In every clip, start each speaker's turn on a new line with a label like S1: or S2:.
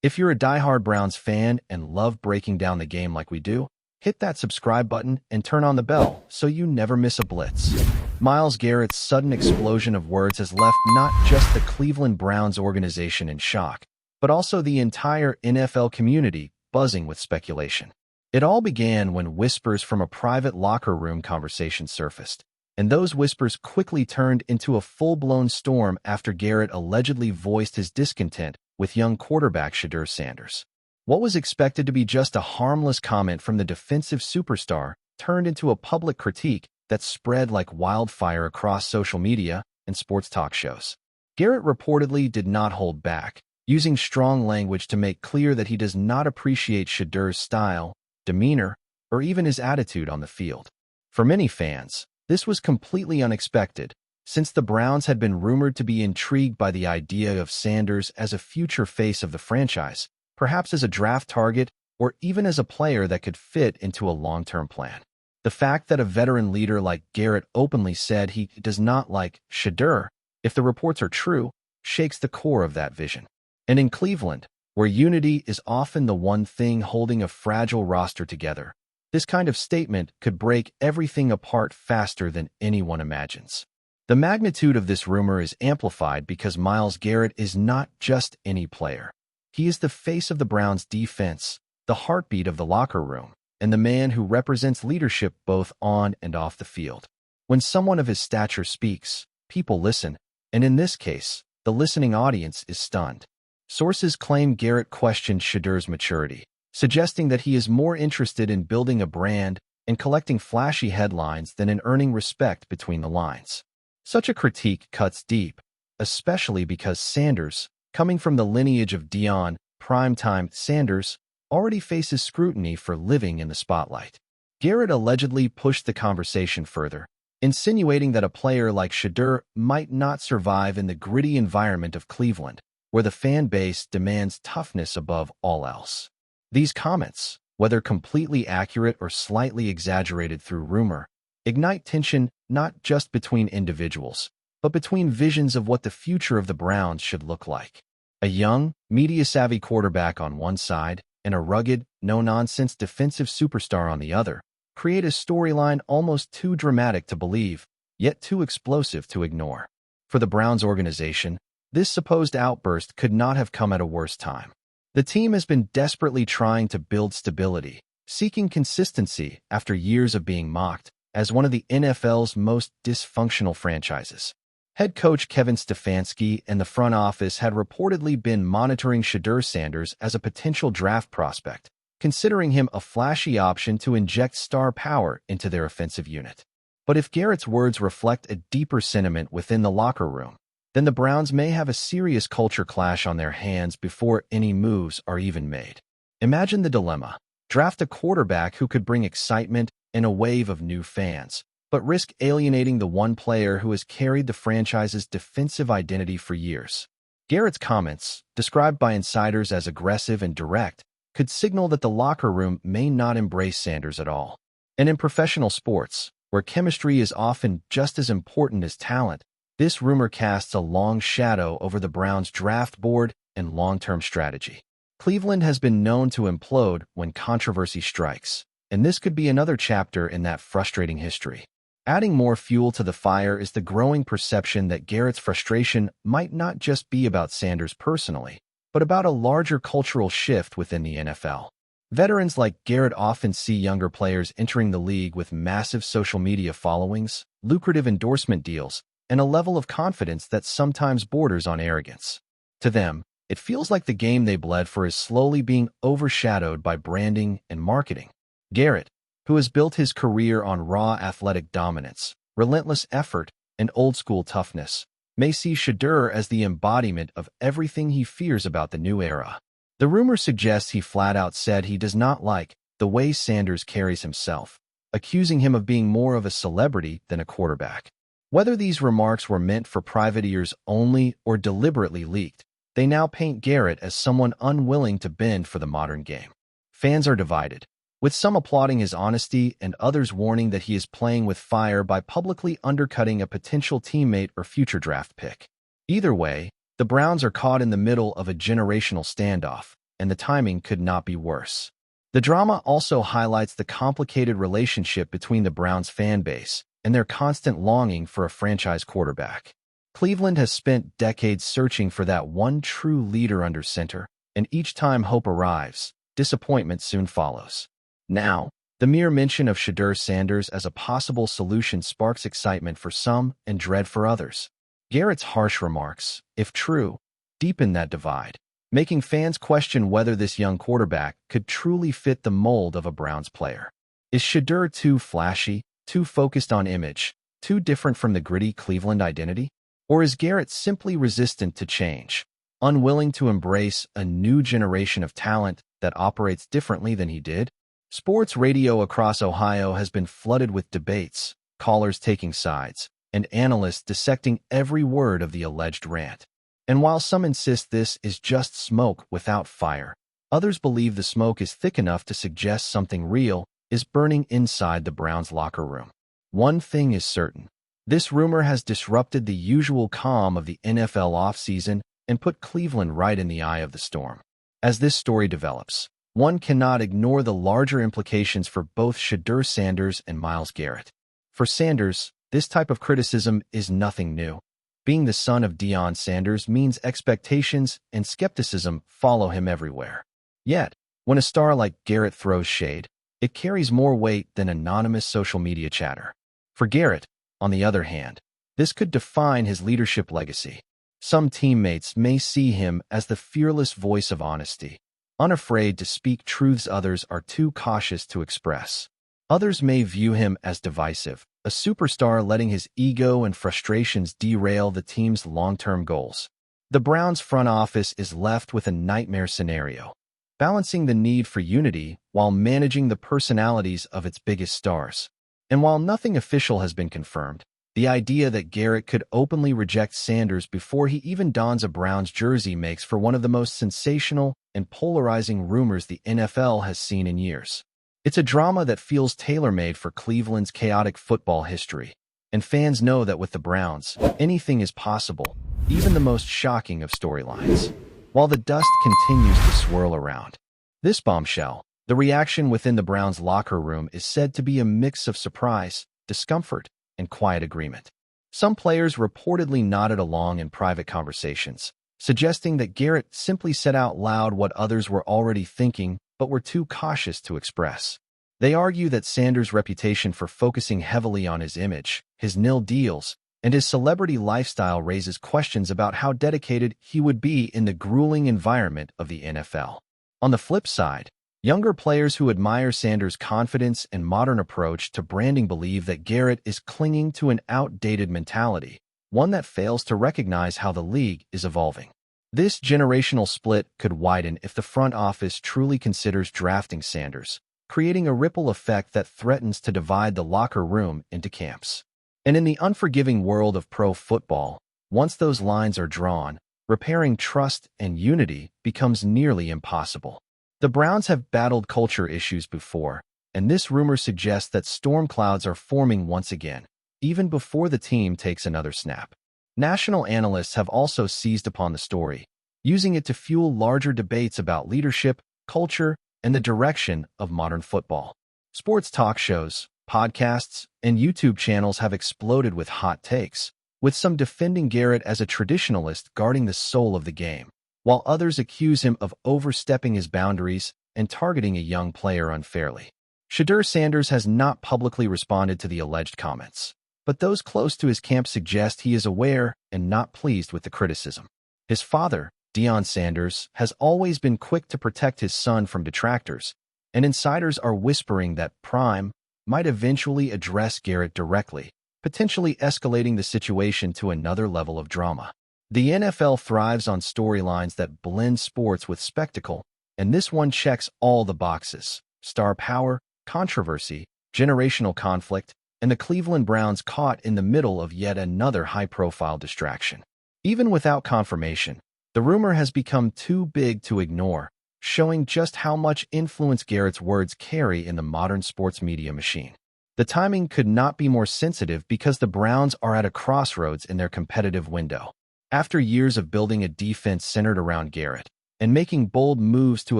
S1: If you're a diehard Browns fan and love breaking down the game like we do, hit that subscribe button and turn on the bell so you never miss a blitz. Myles Garrett's sudden explosion of words has left not just the Cleveland Browns organization in shock, but also the entire NFL community buzzing with speculation. It all began when whispers from a private locker room conversation surfaced, and those whispers quickly turned into a full-blown storm after Garrett allegedly voiced his discontent with young quarterback Shedeur Sanders. What was expected to be just a harmless comment from the defensive superstar turned into a public critique that spread like wildfire across social media and sports talk shows. Garrett reportedly did not hold back, using strong language to make clear that he does not appreciate Shedeur's style, demeanor, or even his attitude on the field. For many fans, this was completely unexpected, since the Browns had been rumored to be intrigued by the idea of Sanders as a future face of the franchise, perhaps as a draft target or even as a player that could fit into a long-term plan. The fact that a veteran leader like Garrett openly said he does not like Shedeur, if the reports are true, shakes the core of that vision. And in Cleveland, where unity is often the one thing holding a fragile roster together, this kind of statement could break everything apart faster than anyone imagines. The magnitude of this rumor is amplified because Myles Garrett is not just any player. He is the face of the Browns' defense, the heartbeat of the locker room, and the man who represents leadership both on and off the field. When someone of his stature speaks, people listen, and in this case, the listening audience is stunned. Sources claim Garrett questioned Shedeur's maturity, suggesting that he is more interested in building a brand and collecting flashy headlines than in earning respect between the lines. Such a critique cuts deep, especially because Sanders, coming from the lineage of Deion "Primetime" Sanders, already faces scrutiny for living in the spotlight. Garrett allegedly pushed the conversation further, insinuating that a player like Shedeur might not survive in the gritty environment of Cleveland, where the fan base demands toughness above all else. These comments, whether completely accurate or slightly exaggerated through rumor, ignite tension not just between individuals, but between visions of what the future of the Browns should look like. A young, media-savvy quarterback on one side and a rugged, no-nonsense defensive superstar on the other create a storyline almost too dramatic to believe, yet too explosive to ignore. For the Browns organization, this supposed outburst could not have come at a worse time. The team has been desperately trying to build stability, seeking consistency after years of being mocked as one of the NFL's most dysfunctional franchises. Head coach Kevin Stefanski and the front office had reportedly been monitoring Shedeur Sanders as a potential draft prospect, considering him a flashy option to inject star power into their offensive unit. But if Garrett's words reflect a deeper sentiment within the locker room, then the Browns may have a serious culture clash on their hands before any moves are even made. Imagine the dilemma. Draft a quarterback who could bring excitement and a wave of new fans, but risk alienating the one player who has carried the franchise's defensive identity for years. Garrett's comments, described by insiders as aggressive and direct, could signal that the locker room may not embrace Sanders at all. And in professional sports, where chemistry is often just as important as talent, this rumor casts a long shadow over the Browns' draft board and long-term strategy. Cleveland has been known to implode when controversy strikes, and this could be another chapter in that frustrating history. Adding more fuel to the fire is the growing perception that Garrett's frustration might not just be about Sanders personally, but about a larger cultural shift within the NFL. Veterans like Garrett often see younger players entering the league with massive social media followings, lucrative endorsement deals, and a level of confidence that sometimes borders on arrogance. To them, it feels like the game they bled for is slowly being overshadowed by branding and marketing. Garrett, who has built his career on raw athletic dominance, relentless effort, and old-school toughness, may see Shedeur as the embodiment of everything he fears about the new era. The rumor suggests he flat-out said he does not like the way Sanders carries himself, accusing him of being more of a celebrity than a quarterback. Whether these remarks were meant for private ears only or deliberately leaked, they now paint Garrett as someone unwilling to bend for the modern game. Fans are divided, with some applauding his honesty and others warning that he is playing with fire by publicly undercutting a potential teammate or future draft pick. Either way, the Browns are caught in the middle of a generational standoff, and the timing could not be worse. The drama also highlights the complicated relationship between the Browns fan base and their constant longing for a franchise quarterback. Cleveland has spent decades searching for that one true leader under center, and each time hope arrives, disappointment soon follows. Now, the mere mention of Shedeur Sanders as a possible solution sparks excitement for some and dread for others. Garrett's harsh remarks, if true, deepen that divide, making fans question whether this young quarterback could truly fit the mold of a Browns player. Is Shedeur too flashy, too focused on image, too different from the gritty Cleveland identity? Or is Garrett simply resistant to change, unwilling to embrace a new generation of talent that operates differently than he did? Sports radio across Ohio has been flooded with debates, callers taking sides, and analysts dissecting every word of the alleged rant. And while some insist this is just smoke without fire, others believe the smoke is thick enough to suggest something real is burning inside the Browns locker room. One thing is certain. This rumor has disrupted the usual calm of the NFL offseason and put Cleveland right in the eye of the storm. As this story develops, one cannot ignore the larger implications for both Shedeur Sanders and Myles Garrett. For Sanders, this type of criticism is nothing new. Being the son of Deion Sanders means expectations and skepticism follow him everywhere. Yet, when a star like Garrett throws shade, it carries more weight than anonymous social media chatter. For Garrett, on the other hand, this could define his leadership legacy. Some teammates may see him as the fearless voice of honesty, unafraid to speak truths others are too cautious to express. Others may view him as divisive, a superstar letting his ego and frustrations derail the team's long-term goals. The Browns front office is left with a nightmare scenario, balancing the need for unity while managing the personalities of its biggest stars. And while nothing official has been confirmed, the idea that Garrett could openly reject Sanders before he even dons a Browns jersey makes for one of the most sensational and polarizing rumors the NFL has seen in years. It's a drama that feels tailor-made for Cleveland's chaotic football history, and fans know that with the Browns, anything is possible, even the most shocking of storylines. While the dust continues to swirl around this bombshell, the reaction within the Browns locker room is said to be a mix of surprise, discomfort, and quiet agreement. Some players reportedly nodded along in private conversations, suggesting that Garrett simply said out loud what others were already thinking but were too cautious to express. They argue that Sanders' reputation for focusing heavily on his image, his nil deals, and his celebrity lifestyle raises questions about how dedicated he would be in the grueling environment of the NFL. On the flip side, younger players who admire Sanders' confidence and modern approach to branding believe that Garrett is clinging to an outdated mentality, one that fails to recognize how the league is evolving. This generational split could widen if the front office truly considers drafting Sanders, creating a ripple effect that threatens to divide the locker room into camps. And in the unforgiving world of pro football, once those lines are drawn, repairing trust and unity becomes nearly impossible. The Browns have battled culture issues before, and this rumor suggests that storm clouds are forming once again, even before the team takes another snap. National analysts have also seized upon the story, using it to fuel larger debates about leadership, culture, and the direction of modern football. Sports talk shows, podcasts, and YouTube channels have exploded with hot takes, with some defending Garrett as a traditionalist guarding the soul of the game, while others accuse him of overstepping his boundaries and targeting a young player unfairly. Shedeur Sanders has not publicly responded to the alleged comments, but those close to his camp suggest he is aware and not pleased with the criticism. His father, Deion Sanders, has always been quick to protect his son from detractors, and insiders are whispering that Prime might eventually address Garrett directly, potentially escalating the situation to another level of drama. The NFL thrives on storylines that blend sports with spectacle, and this one checks all the boxes: star power, controversy, generational conflict, and the Cleveland Browns caught in the middle of yet another high-profile distraction. Even without confirmation, the rumor has become too big to ignore, showing just how much influence Garrett's words carry in the modern sports media machine. The timing could not be more sensitive because the Browns are at a crossroads in their competitive window. After years of building a defense centered around Garrett, and making bold moves to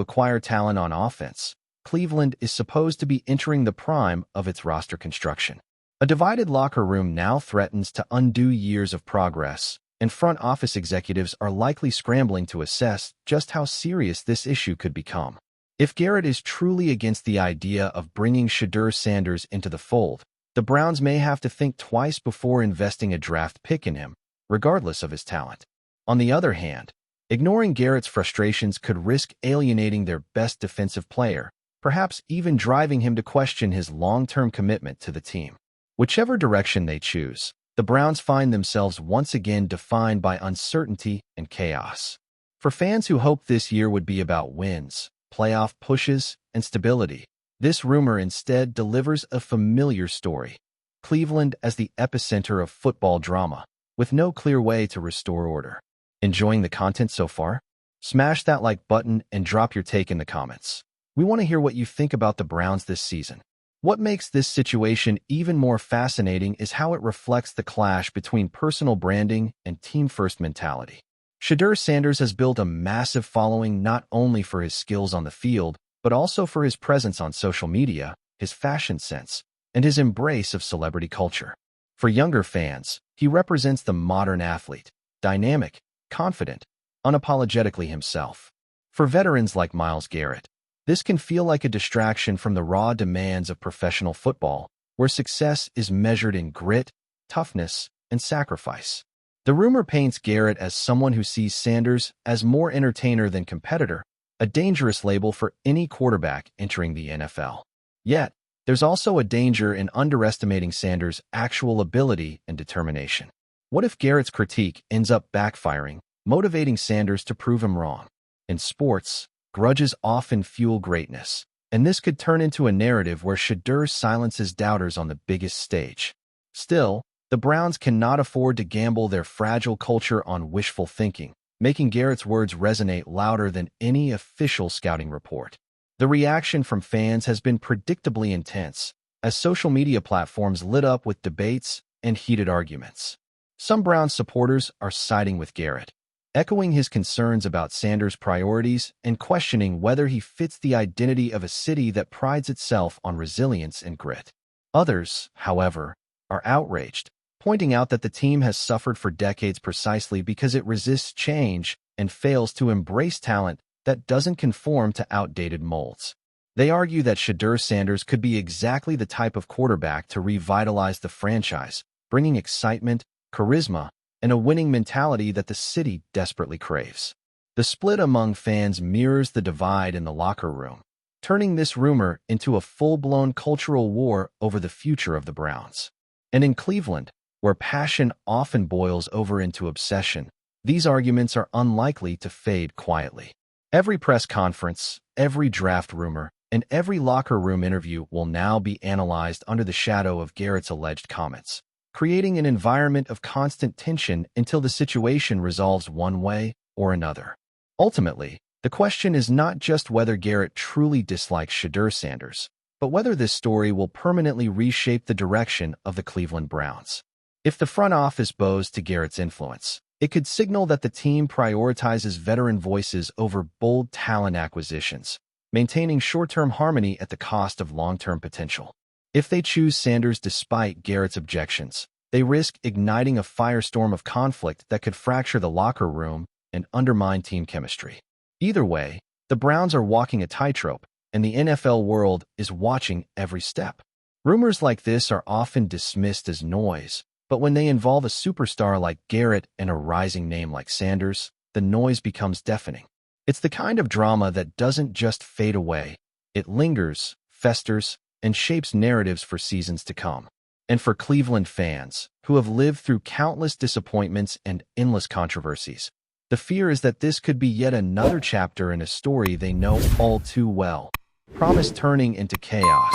S1: acquire talent on offense, Cleveland is supposed to be entering the prime of its roster construction. A divided locker room now threatens to undo years of progress, and front office executives are likely scrambling to assess just how serious this issue could become. If Garrett is truly against the idea of bringing Shedeur Sanders into the fold, the Browns may have to think twice before investing a draft pick in him, regardless of his talent. On the other hand, ignoring Garrett's frustrations could risk alienating their best defensive player, perhaps even driving him to question his long-term commitment to the team. Whichever direction they choose, the Browns find themselves once again defined by uncertainty and chaos. For fans who hoped this year would be about wins, playoff pushes, and stability, this rumor instead delivers a familiar story. Cleveland as the epicenter of football drama, with no clear way to restore order. Enjoying the content so far? Smash that like button and drop your take in the comments. We want to hear what you think about the Browns this season. What makes this situation even more fascinating is how it reflects the clash between personal branding and team-first mentality. Shedeur Sanders has built a massive following not only for his skills on the field, but also for his presence on social media, his fashion sense, and his embrace of celebrity culture. For younger fans, he represents the modern athlete, dynamic, confident, unapologetically himself. For veterans like Myles Garrett, this can feel like a distraction from the raw demands of professional football, where success is measured in grit, toughness, and sacrifice. The rumor paints Garrett as someone who sees Sanders as more entertainer than competitor, a dangerous label for any quarterback entering the NFL. Yet, there's also a danger in underestimating Sanders' actual ability and determination. What if Garrett's critique ends up backfiring, motivating Sanders to prove him wrong? In sports, grudges often fuel greatness, and this could turn into a narrative where Shedeur silences doubters on the biggest stage. Still, the Browns cannot afford to gamble their fragile culture on wishful thinking, making Garrett's words resonate louder than any official scouting report. The reaction from fans has been predictably intense, as social media platforms lit up with debates and heated arguments. Some Browns supporters are siding with Garrett, echoing his concerns about Sanders' priorities and questioning whether he fits the identity of a city that prides itself on resilience and grit. Others, however, are outraged, pointing out that the team has suffered for decades precisely because it resists change and fails to embrace talent that doesn't conform to outdated molds. They argue that Shedeur Sanders could be exactly the type of quarterback to revitalize the franchise, bringing excitement, charisma, and a winning mentality that the city desperately craves. The split among fans mirrors the divide in the locker room, turning this rumor into a full-blown cultural war over the future of the Browns. And in Cleveland, where passion often boils over into obsession, these arguments are unlikely to fade quietly. Every press conference, every draft rumor, and every locker room interview will now be analyzed under the shadow of Garrett's alleged comments, creating an environment of constant tension until the situation resolves one way or another. Ultimately, the question is not just whether Garrett truly dislikes Shedeur Sanders, but whether this story will permanently reshape the direction of the Cleveland Browns. If the front office bows to Garrett's influence, it could signal that the team prioritizes veteran voices over bold talent acquisitions, maintaining short-term harmony at the cost of long-term potential. If they choose Sanders despite Garrett's objections, they risk igniting a firestorm of conflict that could fracture the locker room and undermine team chemistry. Either way, the Browns are walking a tightrope, and the NFL world is watching every step. Rumors like this are often dismissed as noise, but when they involve a superstar like Garrett and a rising name like Sanders, the noise becomes deafening. It's the kind of drama that doesn't just fade away. It lingers, festers, and shapes narratives for seasons to come. And for Cleveland fans, who have lived through countless disappointments and endless controversies, the fear is that this could be yet another chapter in a story they know all too well. Promise turning into chaos,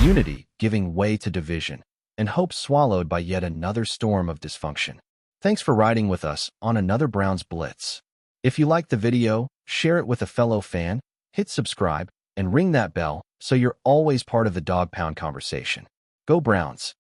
S1: unity giving way to division, and hope swallowed by yet another storm of dysfunction. Thanks for riding with us on another Browns Blitz. If you liked the video, share it with a fellow fan, hit subscribe, and ring that bell so you're always part of the Dawg Pound conversation. Go Browns!